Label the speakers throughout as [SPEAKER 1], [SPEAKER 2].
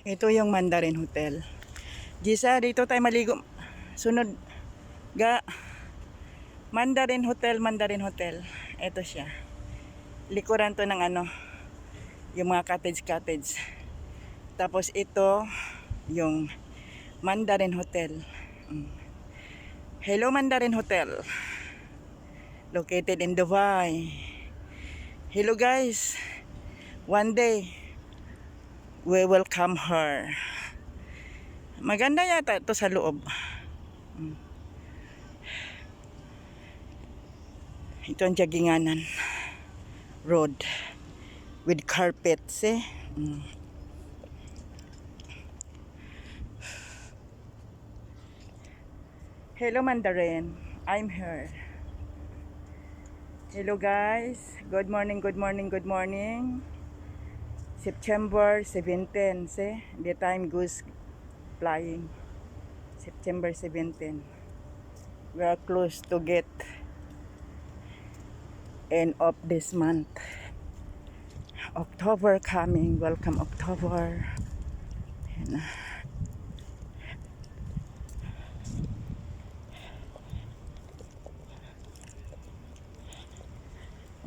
[SPEAKER 1] Ito yung Mandarin Hotel. Gisa, dito tayo maligo. Sunod. Ga. Mandarin Hotel, Mandarin Hotel. Ito siya. Likuran to ng yung mga cottage. Tapos ito, yung Mandarin Hotel. Hello Mandarin Hotel. Located in Dubai. Hello guys. One day, we will come her. Maganda yata ito sa loob. Ito ang Jaginganan Road with carpets Hello Mandarin, I'm here. Hello guys, good morning. September 17, the time goes flying. September 17. We are close to get end of this month. October coming. Welcome October. Ayan.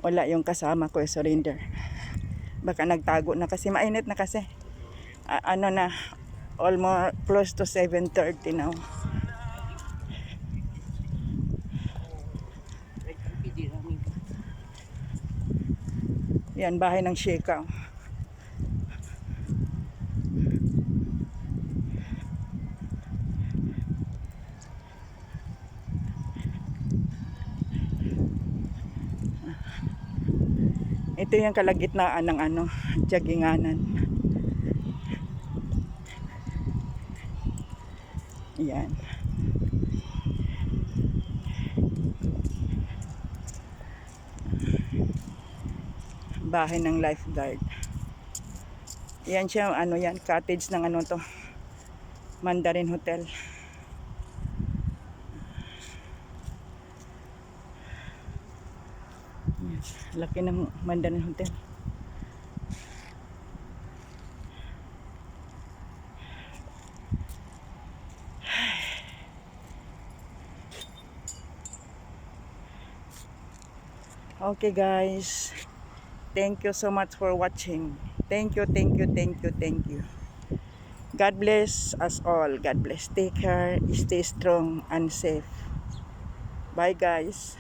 [SPEAKER 1] Wala yung kasama ko, surrender. Baka nagtago na kasi mainit na kasi. Almost close to 7:30 now. Yan, bahay ng Sheka. Ito yung kalagitnaan ng Jaginganan. Yan. Bahay ng lifeguard. Yan siya, yan, cottage ng to. Mandarin Hotel. Yan, laki ng Mandarin Hotel. Okay guys, thank you so much for watching. Thank you. God bless us all. God bless. Take care, stay strong and safe. Bye guys.